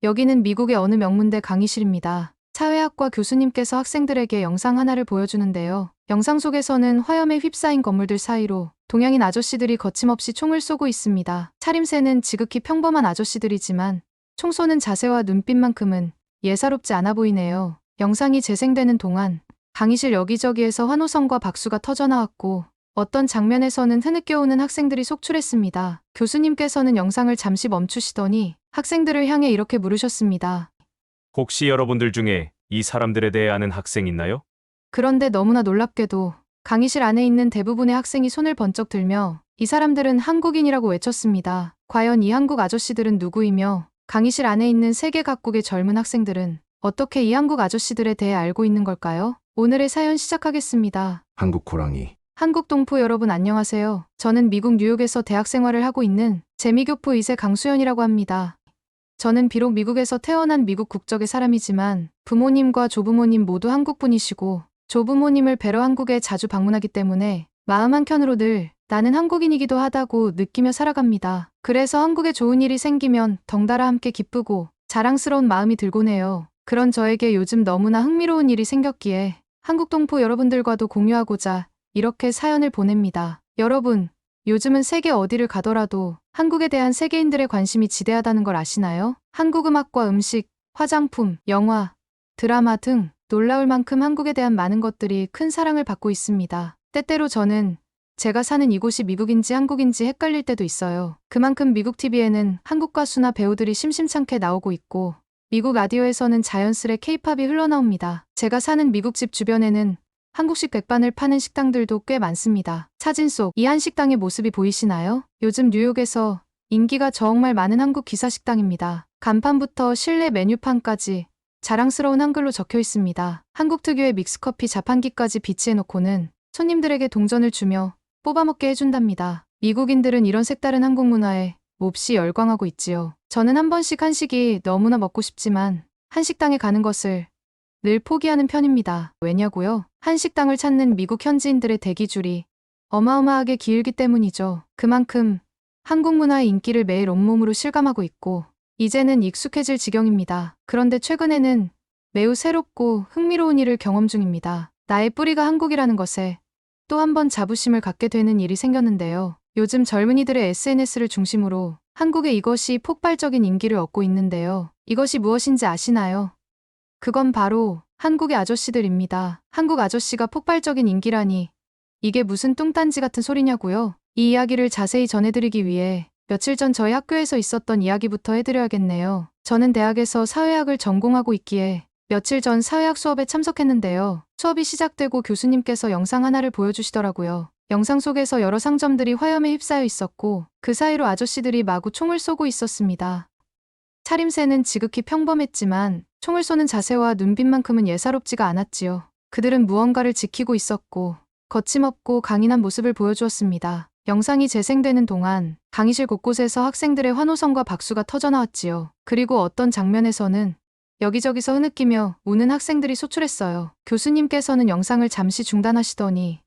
여기는 미국의 어느 명문대 강의실입니다. 사회학과 교수님께서 학생들에게 영상 하나를 보여주는데요. 영상 속에서는 화염에 휩싸인 건물들 사이로 동양인 아저씨들이 거침없이 총을 쏘고 있습니다. 차림새는 지극히 평범한 아저씨들이지만 총 쏘는 자세와 눈빛만큼은 예사롭지 않아 보이네요. 영상이 재생되는 동안 강의실 여기저기에서 환호성과 박수가 터져나왔고 어떤 장면에서는 흐느껴오는 학생들이 속출했습니다. 교수님께서는 영상을 잠시 멈추시더니 학생들을 향해 이렇게 물으셨습니다. 혹시 여러분들 중에 이 사람들에 대해 아는 학생 있나요? 그런데 너무나 놀랍게도 강의실 안에 있는 대부분의 학생이 손을 번쩍 들며 이 사람들은 한국인이라고 외쳤습니다. 과연 이 한국 아저씨들은 누구이며 강의실 안에 있는 세계 각국의 젊은 학생들은 어떻게 이 한국 아저씨들에 대해 알고 있는 걸까요? 오늘의 사연 시작하겠습니다. 한국 호랑이. 한국 동포 여러분 안녕하세요. 저는 미국 뉴욕에서 대학 생활을 하고 있는 재미교포 2세 강수연이라고 합니다. 저는 비록 미국에서 태어난 미국 국적의 사람이지만 부모님과 조부모님 모두 한국분이시고 조부모님을 뵈러 한국에 자주 방문하기 때문에 마음 한켠으로 늘 나는 한국인이기도 하다고 느끼며 살아갑니다. 그래서 한국에 좋은 일이 생기면 덩달아 함께 기쁘고 자랑스러운 마음이 들곤 해요. 그런 저에게 요즘 너무나 흥미로운 일이 생겼기에 한국 동포 여러분들과도 공유하고자 이렇게 사연을 보냅니다. 여러분, 요즘은 세계 어디를 가더라도 한국에 대한 세계인들의 관심이 지대하다는 걸 아시나요? 한국 음악과 음식, 화장품, 영화, 드라마 등 놀라울 만큼 한국에 대한 많은 것들이 큰 사랑을 받고 있습니다. 때때로 저는 제가 사는 이곳이 미국인지 한국인지 헷갈릴 때도 있어요. 그만큼 미국 TV에는 한국 가수나 배우들이 심심찮게 나오고 있고 미국 라디오에서는 자연스레 K-팝이 흘러나옵니다. 제가 사는 미국 집 주변에는 한국식 백반을 파는 식당들도 꽤 많습니다. 사진 속 이 한식당의 모습이 보이시나요? 요즘 뉴욕에서 인기가 정말 많은 한국 기사식당입니다. 간판부터 실내 메뉴판까지 자랑스러운 한글로 적혀 있습니다. 한국 특유의 믹스커피 자판기까지 비치해놓고는 손님들에게 동전을 주며 뽑아먹게 해준답니다. 미국인들은 이런 색다른 한국 문화에 몹시 열광하고 있지요. 저는 한 번씩 한식이 너무나 먹고 싶지만 한식당에 가는 것을 늘 포기하는 편입니다. 왜냐고요? 한식당을 찾는 미국 현지인들의 대기줄이 어마어마하게 길기 때문이죠. 그만큼 한국 문화의 인기를 매일 온몸으로 실감하고 있고 이제는 익숙해질 지경입니다. 그런데 최근에는 매우 새롭고 흥미로운 일을 경험 중입니다. 나의 뿌리가 한국이라는 것에 또 한 번 자부심을 갖게 되는 일이 생겼는데요. 요즘 젊은이들의 SNS를 중심으로 한국에 이것이 폭발적인 인기를 얻고 있는데요. 이것이 무엇인지 아시나요? 그건 바로 한국의 아저씨들입니다. 한국 아저씨가 폭발적인 인기라니 이게 무슨 뚱딴지 같은 소리냐고요? 이 이야기를 자세히 전해드리기 위해 며칠 전 저희 학교에서 있었던 이야기부터 해드려야겠네요. 저는 대학에서 사회학을 전공하고 있기에 며칠 전 사회학 수업에 참석했는데요. 수업이 시작되고 교수님께서 영상 하나를 보여주시더라고요. 영상 속에서 여러 상점들이 화염에 휩싸여 있었고 그 사이로 아저씨들이 마구 총을 쏘고 있었습니다. 차림새는 지극히 평범했지만 총을 쏘는 자세와 눈빛만큼은 예사롭지가 않았지요. 그들은 무언가를 지키고 있었고 거침없고 강인한 모습을 보여주었습니다. 영상이 재생되는 동안 강의실 곳곳에서 학생들의 환호성과 박수가 터져나왔지요. 그리고 어떤 장면에서는 여기저기서 흐느끼며 우는 학생들이 소출했어요. 교수님께서는 영상을 잠시 중단하시더니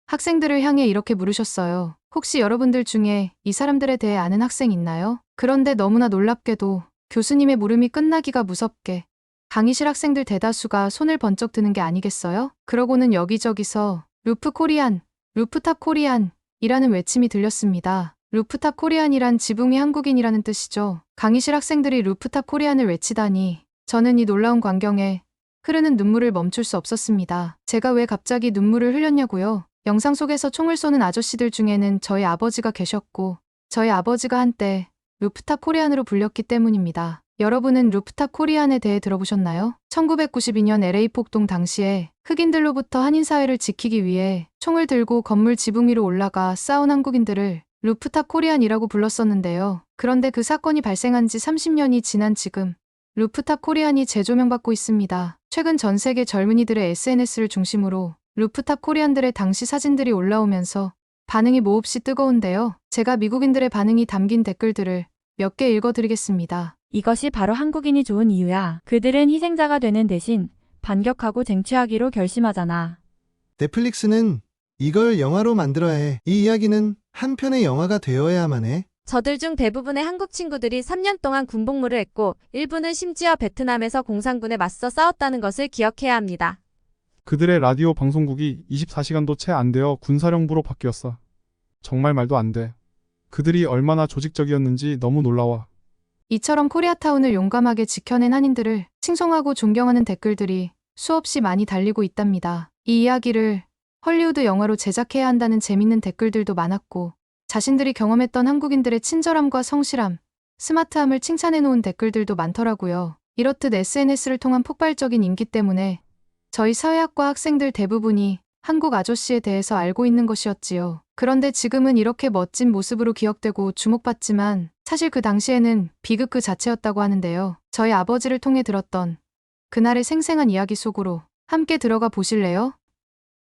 학생들을 향해 이렇게 물으셨어요. 혹시 여러분들 중에 이 사람들에 대해 아는 학생 있나요? 그런데 너무나 놀랍게도 교수님의 물음이 끝나기가 무섭게 강의실 학생들 대다수가 손을 번쩍 드는 게 아니겠어요? 그러고는 여기저기서 루프 코리안, 루프탑 코리안 이라는 외침이 들렸습니다. 루프탑 코리안이란 지붕 위 한국인이라는 뜻이죠. 강의실 학생들이 루프탑 코리안을 외치다니 저는 이 놀라운 광경에 흐르는 눈물을 멈출 수 없었습니다. 제가 왜 갑자기 눈물을 흘렸냐고요? 영상 속에서 총을 쏘는 아저씨들 중에는 저희 아버지가 계셨고 저희 아버지가 한때 루프탑 코리안으로 불렸기 때문입니다. 여러분은 루프탑 코리안에 대해 들어보셨나요? 1992년 LA 폭동 당시에 흑인들로부터 한인사회를 지키기 위해 총을 들고 건물 지붕 위로 올라가 싸운 한국인들을 루프탑 코리안이라고 불렀었는데요. 그런데 그 사건이 발생한 지 30년이 지난 지금 루프탑 코리안이 재조명받고 있습니다. 최근 전 세계 젊은이들의 SNS를 중심으로 루프탑 코리안들의 당시 사진들이 올라오면서 반응이 몹시 뜨거운데요. 제가 미국인들의 반응이 담긴 댓글들을 몇 개 읽어드리겠습니다. 이것이 바로 한국인이 좋은 이유야. 그들은 희생자가 되는 대신 반격하고 쟁취하기로 결심하잖아. 넷플릭스는 이걸 영화로 만들어야 해. 이 이야기는 한 편의 영화가 되어야만 해. 저들 중 대부분의 한국 친구들이 3년 동안 군복무를 했고 일부는 심지어 베트남에서 공산군에 맞서 싸웠다는 것을 기억해야 합니다. 그들의 라디오 방송국이 24시간도 채 안 되어 군사령부로 바뀌었어. 정말 말도 안 돼. 그들이 얼마나 조직적이었는지 너무 놀라워. 이처럼 코리아타운을 용감하게 지켜낸 한인들을 칭송하고 존경하는 댓글들이 수없이 많이 달리고 있답니다. 이 이야기를 헐리우드 영화로 제작해야 한다는 재밌는 댓글들도 많았고 자신들이 경험했던 한국인들의 친절함과 성실함, 스마트함을 칭찬해 놓은 댓글들도 많더라고요. 이렇듯 SNS를 통한 폭발적인 인기 때문에 저희 사회학과 학생들 대부분이 한국 아저씨에 대해서 알고 있는 것이었지요. 그런데 지금은 이렇게 멋진 모습으로 기억되고 주목받지만 사실 그 당시에는 비극 그 자체였다고 하는데요. 저희 아버지를 통해 들었던 그날의 생생한 이야기 속으로 함께 들어가 보실래요?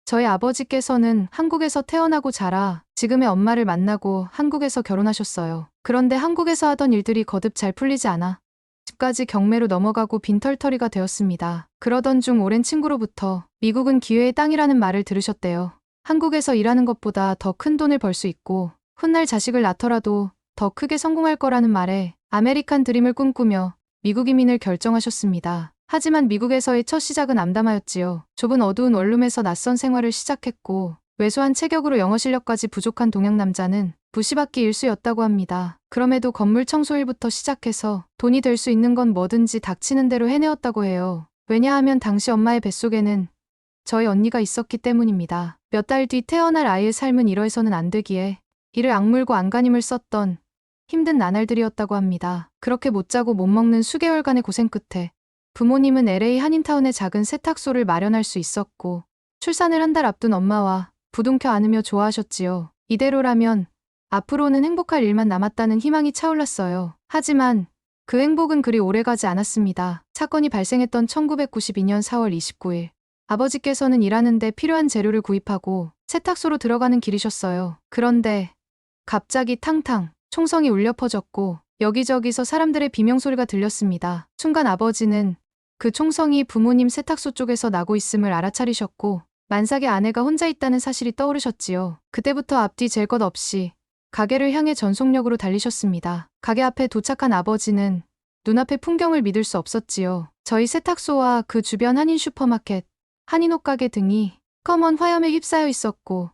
저희 아버지께서는 한국에서 태어나고 자라 지금의 엄마를 만나고 한국에서 결혼하셨어요. 그런데 한국에서 하던 일들이 거듭 잘 풀리지 않아 집까지 경매로 넘어가고 빈털터리가 되었습니다. 그러던 중 오랜 친구로부터 미국은 기회의 땅이라는 말을 들으셨대요. 한국에서 일하는 것보다 더 큰 돈을 벌 수 있고 훗날 자식을 낳더라도 더 크게 성공할 거라는 말에 아메리칸 드림을 꿈꾸며 미국 이민을 결정하셨습니다. 하지만 미국에서의 첫 시작은 암담하였지요. 좁은 어두운 원룸에서 낯선 생활을 시작했고 왜소한 체격으로 영어 실력까지 부족한 동양 남자는 부시박기 일수였다고 합니다. 그럼에도 건물 청소일부터 시작해서 돈이 될 수 있는 건 뭐든지 닥치는 대로 해내었다고 해요. 왜냐하면 당시 엄마의 뱃속에는 저희 언니가 있었기 때문입니다. 몇 달 뒤 태어날 아이의 삶은 이러해서는 안 되기에 이를 악물고 안간힘을 썼던 힘든 나날들이었다고 합니다. 그렇게 못 자고 못 먹는 수개월간의 고생 끝에 부모님은 LA 한인타운에 작은 세탁소를 마련할 수 있었고 출산을 한 달 앞둔 엄마와 부둥켜 안으며 좋아하셨지요. 이대로라면 앞으로는 행복할 일만 남았다는 희망이 차올랐어요. 하지만 그 행복은 그리 오래가지 않았습니다. 사건이 발생했던 1992년 4월 29일 아버지께서는 일하는데 필요한 재료를 구입하고 세탁소로 들어가는 길이셨어요. 그런데 갑자기 탕탕 총성이 울려 퍼졌고 여기저기서 사람들의 비명소리가 들렸습니다. 순간 아버지는 그 총성이 부모님 세탁소 쪽에서 나고 있음을 알아차리셨고 만삭의 아내가 혼자 있다는 사실이 떠오르셨지요. 그때부터 앞뒤 잴 것 없이 가게를 향해 전속력으로 달리셨습니다. 가게 앞에 도착한 아버지는 눈앞의 풍경을 믿을 수 없었지요. 저희 세탁소와 그 주변 한인 슈퍼마켓, 한인 옷가게 등이 검은 화염에 휩싸여 있었고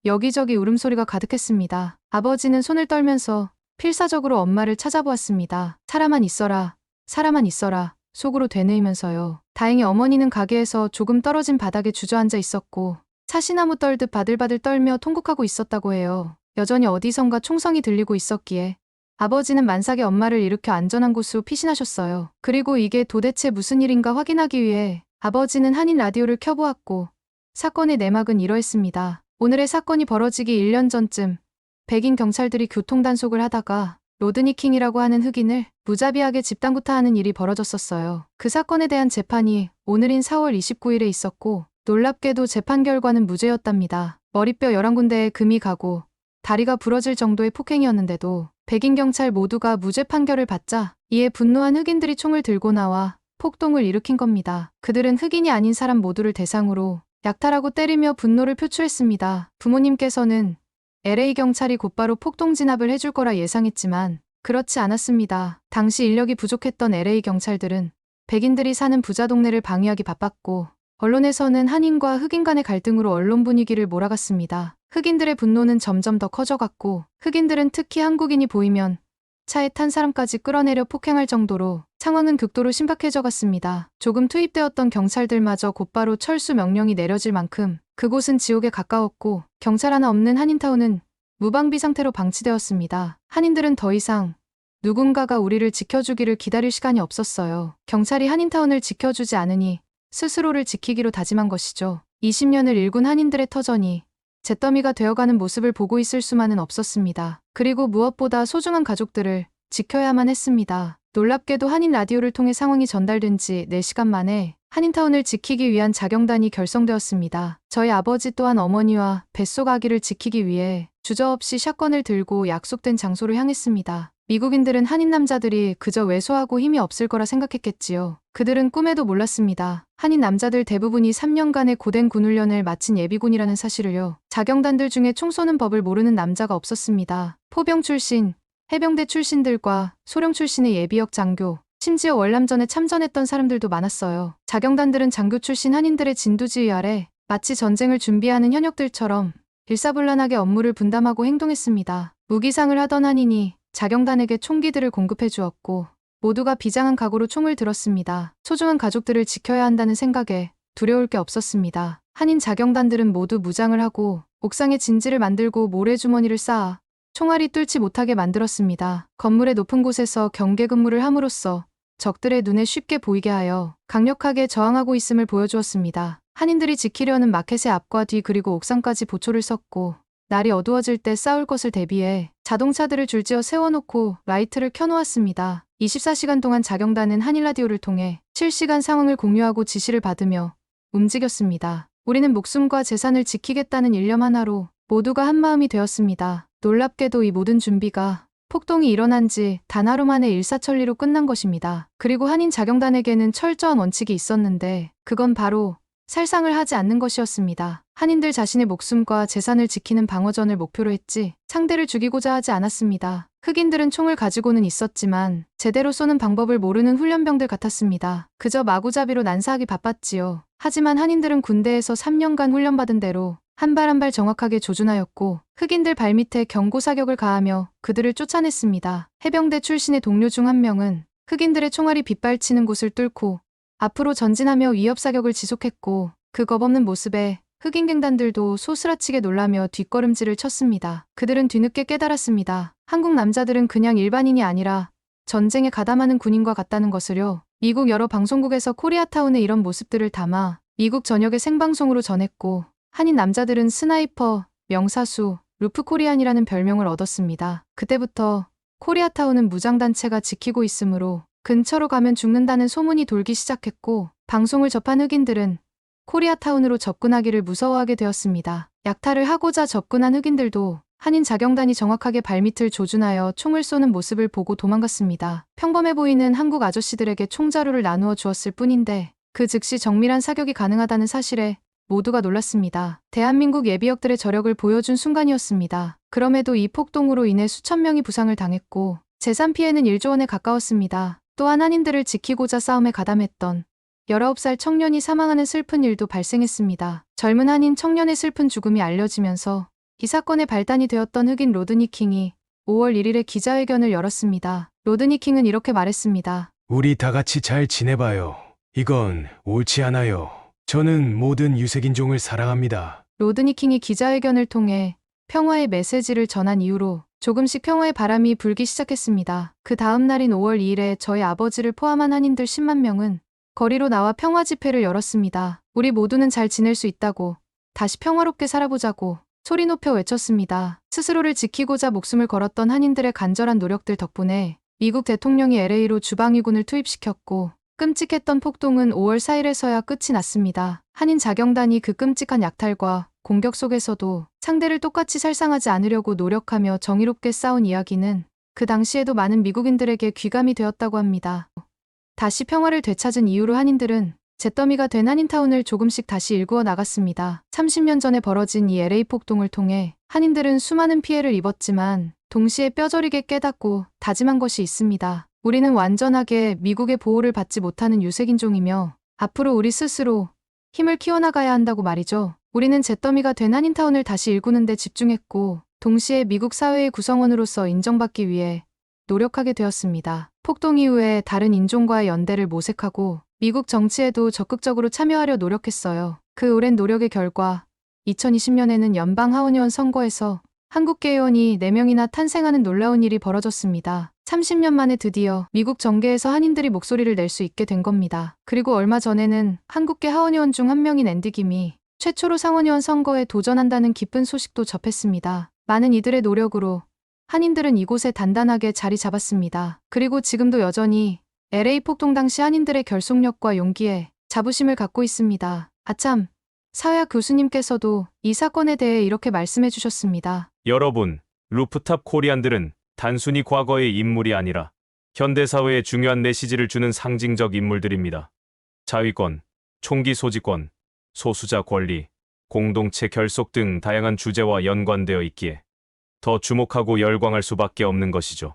여기저기 울음소리가 가득했습니다. 아버지는 손을 떨면서 필사적으로 엄마를 찾아보았습니다. 사람만 있어라, 사람만 있어라 속으로 되뇌이면서요. 다행히 어머니는 가게에서 조금 떨어진 바닥에 주저앉아 있었고 사시나무 떨듯 바들바들 떨며 통곡하고 있었다고 해요. 여전히 어디선가 총성이 들리고 있었기에 아버지는 만삭의 엄마를 일으켜 안전한 곳으로 피신하셨어요. 그리고 이게 도대체 무슨 일인가 확인하기 위해 아버지는 한인 라디오를 켜보았고 사건의 내막은 이러했습니다. 오늘의 사건이 벌어지기 1년 전쯤 백인 경찰들이 교통단속을 하다가 로드니 킹이라고 하는 흑인을 무자비하게 집단구타하는 일이 벌어졌었어요. 그 사건에 대한 재판이 오늘인 4월 29일에 있었고 놀랍게도 재판 결과는 무죄였답니다. 머리뼈 11군데에 금이 가고 다리가 부러질 정도의 폭행이었는데도 백인 경찰 모두가 무죄 판결을 받자 이에 분노한 흑인들이 총을 들고 나와 폭동을 일으킨 겁니다. 그들은 흑인이 아닌 사람 모두를 대상으로 약탈하고 때리며 분노를 표출했습니다. 부모님께서는 LA 경찰이 곧바로 폭동 진압을 해줄 거라 예상했지만 그렇지 않았습니다. 당시 인력이 부족했던 LA 경찰들은 백인들이 사는 부자 동네를 방위하기 바빴고 언론에서는 한인과 흑인 간의 갈등으로 언론 분위기를 몰아갔습니다. 흑인들의 분노는 점점 더 커져갔고 흑인들은 특히 한국인이 보이면 차에 탄 사람까지 끌어내려 폭행할 정도로 상황은 극도로 심각해져 갔습니다. 조금 투입되었던 경찰들마저 곧바로 철수 명령이 내려질 만큼 그곳은 지옥에 가까웠고 경찰 하나 없는 한인타운은 무방비 상태로 방치되었습니다. 한인들은 더 이상 누군가가 우리를 지켜주기를 기다릴 시간이 없었어요. 경찰이 한인타운을 지켜주지 않으니 스스로를 지키기로 다짐한 것이죠. 20년을 일군 한인들의 터전이 잿더미가 되어가는 모습을 보고 있을 수만은 없었습니다. 그리고 무엇보다 소중한 가족들을 지켜야만 했습니다. 놀랍게도 한인 라디오를 통해 상황이 전달된 지 4시간 만에 한인타운을 지키기 위한 자경단이 결성되었습니다. 저희 아버지 또한 어머니와 뱃속 아기를 지키기 위해 주저없이 샷건을 들고 약속된 장소로 향했습니다. 미국인들은 한인 남자들이 그저 왜소하고 힘이 없을 거라 생각했겠지요. 그들은 꿈에도 몰랐습니다. 한인 남자들 대부분이 3년간의 고된 군훈련을 마친 예비군이라는 사실을요. 자경단들 중에 총 쏘는 법을 모르는 남자가 없었습니다. 포병 출신, 해병대 출신들과 소령 출신의 예비역 장교, 심지어 월남전에 참전했던 사람들도 많았어요. 자경단들은 장교 출신 한인들의 진두지휘 아래 마치 전쟁을 준비하는 현역들처럼 일사불란하게 업무를 분담하고 행동했습니다. 무기상을 하던 한인이 자경단에게 총기들을 공급해 주었고 모두가 비장한 각오로 총을 들었습니다. 소중한 가족들을 지켜야 한다는 생각에 두려울 게 없었습니다. 한인 자경단들은 모두 무장을 하고 옥상에 진지를 만들고 모래주머니를 쌓아 총알이 뚫지 못하게 만들었습니다. 건물의 높은 곳에서 경계 근무를 함으로써 적들의 눈에 쉽게 보이게 하여 강력하게 저항하고 있음을 보여주었습니다. 한인들이 지키려는 마켓의 앞과 뒤 그리고 옥상까지 보초를 섰고 날이 어두워질 때 싸울 것을 대비해 자동차들을 줄지어 세워놓고 라이트를 켜놓았습니다. 24시간 동안 자경단은 한일 라디오를 통해 실시간 상황을 공유하고 지시를 받으며 움직였습니다. 우리는 목숨과 재산을 지키겠다는 일념 하나로 모두가 한마음이 되었습니다. 놀랍게도 이 모든 준비가 폭동이 일어난 지 단 하루 만에 일사천리로 끝난 것입니다. 그리고 한인 자경단에게는 철저한 원칙이 있었는데 그건 바로 살상을 하지 않는 것이었습니다. 한인들 자신의 목숨과 재산을 지키는 방어전을 목표로 했지 상대를 죽이고자 하지 않았습니다. 흑인들은 총을 가지고는 있었지만 제대로 쏘는 방법을 모르는 훈련병들 같았습니다. 그저 마구잡이로 난사하기 바빴지요. 하지만 한인들은 군대에서 3년간 훈련받은 대로 한 발 한 발 정확하게 조준하였고 흑인들 발밑에 경고 사격을 가하며 그들을 쫓아냈습니다. 해병대 출신의 동료 중 한 명은 흑인들의 총알이 빗발치는 곳을 뚫고 앞으로 전진하며 위협 사격을 지속했고 그 겁없는 모습에 흑인 갱단들도 소스라치게 놀라며 뒷걸음질을 쳤습니다. 그들은 뒤늦게 깨달았습니다. 한국 남자들은 그냥 일반인이 아니라 전쟁에 가담하는 군인과 같다는 것을요. 미국 여러 방송국에서 코리아타운의 이런 모습들을 담아 미국 전역의 생방송으로 전했고 한인 남자들은 스나이퍼, 명사수, 루프코리안이라는 별명을 얻었습니다. 그때부터 코리아타운은 무장단체가 지키고 있으므로 근처로 가면 죽는다는 소문이 돌기 시작했고 방송을 접한 흑인들은 코리아타운으로 접근하기를 무서워하게 되었습니다. 약탈을 하고자 접근한 흑인들도 한인 자경단이 정확하게 발밑을 조준하여 총을 쏘는 모습을 보고 도망갔습니다. 평범해 보이는 한국 아저씨들에게 총자루를 나누어 주었을 뿐인데 그 즉시 정밀한 사격이 가능하다는 사실에 모두가 놀랐습니다. 대한민국 예비역들의 저력을 보여준 순간이었습니다. 그럼에도 이 폭동으로 인해 수천 명이 부상을 당했고 재산 피해는 1조 원에 가까웠습니다. 또한 한인들을 지키고자 싸움에 가담했던 19살 청년이 사망하는 슬픈 일도 발생했습니다. 젊은 한인 청년의 슬픈 죽음이 알려지면서 이 사건의 발단이 되었던 흑인 로드니 킹이 5월 1일에 기자회견을 열었습니다. 로드니 킹은 이렇게 말했습니다. 우리 다 같이 잘 지내봐요. 이건 옳지 않아요. 저는 모든 유색인종을 사랑합니다. 로드니 킹이 기자회견을 통해 평화의 메시지를 전한 이후로 조금씩 평화의 바람이 불기 시작했습니다. 그 다음 날인 5월 2일에 저희 아버지를 포함한 한인들 10만 명은 거리로 나와 평화 집회를 열었습니다. 우리 모두는 잘 지낼 수 있다고, 다시 평화롭게 살아보자고 소리 높여 외쳤습니다. 스스로를 지키고자 목숨을 걸었던 한인들의 간절한 노력들 덕분에 미국 대통령이 LA로 주방위군을 투입시켰고 끔찍했던 폭동은 5월 4일에서야 끝이 났습니다. 한인 자경단이 그 끔찍한 약탈과 공격 속에서도 상대를 똑같이 살상하지 않으려고 노력하며 정의롭게 싸운 이야기는 그 당시에도 많은 미국인들에게 귀감이 되었다고 합니다. 다시 평화를 되찾은 이후로 한인들은 잿더미가 된 한인타운을 조금씩 다시 일구어 나갔습니다. 30년 전에 벌어진 이 LA 폭동을 통해 한인들은 수많은 피해를 입었지만 동시에 뼈저리게 깨닫고 다짐한 것이 있습니다. 우리는 완전하게 미국의 보호를 받지 못하는 유색인종이며 앞으로 우리 스스로 힘을 키워나가야 한다고 말이죠. 우리는 잿더미가 된 한인타운을 다시 일구는 데 집중했고 동시에 미국 사회의 구성원으로서 인정받기 위해 노력하게 되었습니다. 폭동 이후에 다른 인종과의 연대를 모색하고 미국 정치에도 적극적으로 참여하려 노력했어요. 그 오랜 노력의 결과 2020년에는 연방 하원의원 선거에서 한국계 의원이 4명이나 탄생하는 놀라운 일이 벌어졌습니다. 30년 만에 드디어 미국 정계에서 한인들이 목소리를 낼 수 있게 된 겁니다. 그리고 얼마 전에는 한국계 하원의원 중 한 명인 앤디 김이 최초로 상원의원 선거에 도전한다는 기쁜 소식도 접했습니다. 많은 이들의 노력으로 한인들은 이곳에 단단하게 자리 잡았습니다. 그리고 지금도 여전히 LA 폭동 당시 한인들의 결속력과 용기에 자부심을 갖고 있습니다. 아참, 사회학 교수님께서도 이 사건에 대해 이렇게 말씀해 주셨습니다. 여러분, 루프탑 코리안들은 단순히 과거의 인물이 아니라 현대사회에 중요한 메시지를 주는 상징적 인물들입니다. 자위권, 총기 소지권, 소수자 권리, 공동체 결속 등 다양한 주제와 연관되어 있기에 더 주목하고 열광할 수밖에 없는 것이죠.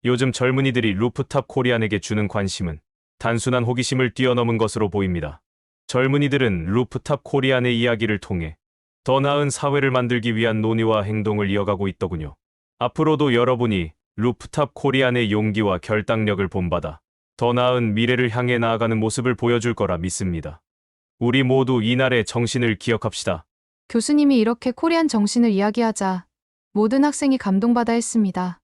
요즘 젊은이들이 루프탑 코리안에게 주는 관심은 단순한 호기심을 뛰어넘은 것으로 보입니다. 젊은이들은 루프탑 코리안의 이야기를 통해 더 나은 사회를 만들기 위한 논의와 행동을 이어가고 있더군요. 앞으로도 여러분이 루프탑 코리안의 용기와 결단력을 본받아 더 나은 미래를 향해 나아가는 모습을 보여줄 거라 믿습니다. 우리 모두 이날의 정신을 기억합시다. 교수님이 이렇게 코리안 정신을 이야기하자 모든 학생이 감동받아 했습니다.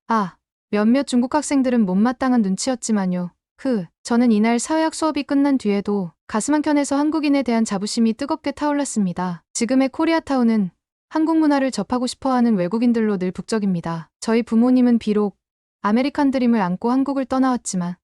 몇몇 중국 학생들은 못마땅한 눈치였지만요. 저는 이날 사회학 수업이 끝난 뒤에도 가슴 한켠에서 한국인에 대한 자부심이 뜨겁게 타올랐습니다. 지금의 코리아타운은 한국 문화를 접하고 싶어하는 외국인들로 늘 북적입니다. 저희 부모님은 비록 아메리칸 드림을 안고 한국을 떠나왔지만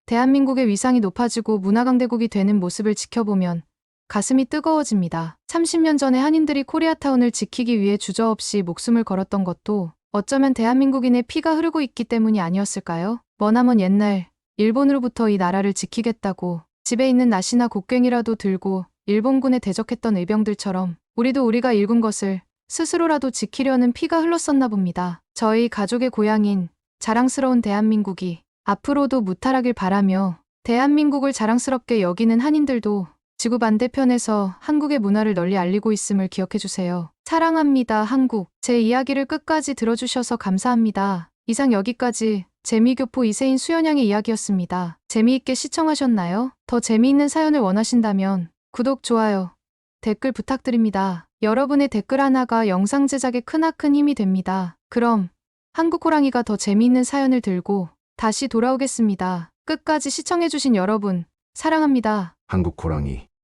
대한민국의 위상이 높아지고 문화강대국이 되는 모습을 지켜보면 가슴이 뜨거워집니다. 30년 전에 한인들이 코리아타운을 지키기 위해 주저없이 목숨을 걸었던 것도 어쩌면 대한민국인의 피가 흐르고 있기 때문이 아니었을까요? 머나먼 옛날 일본으로부터 이 나라를 지키겠다고 집에 있는 낫이나 곡괭이라도 들고 일본군에 대적했던 의병들처럼 우리도 우리가 일군 것을 스스로라도 지키려는 피가 흘렀었나 봅니다. 저희 가족의 고향인 자랑스러운 대한민국이 앞으로도 무탈하길 바라며 대한민국을 자랑스럽게 여기는 한인들도 지구 반대편에서 한국의 문화를 널리 알리고 있음을 기억해주세요. 사랑합니다, 한국. 제 이야기를 끝까지 들어주셔서 감사합니다. 이상 여기까지 재미교포 이세인 수연양의 이야기였습니다. 재미있게 시청하셨나요? 더 재미있는 사연을 원하신다면 구독, 좋아요, 댓글 부탁드립니다. 여러분의 댓글 하나가 영상 제작에 크나큰 힘이 됩니다. 그럼 한국 호랑이가 더 재미있는 사연을 들고 다시 돌아오겠습니다. 끝까지 시청해주신 여러분, 사랑합니다. 한국 호랑이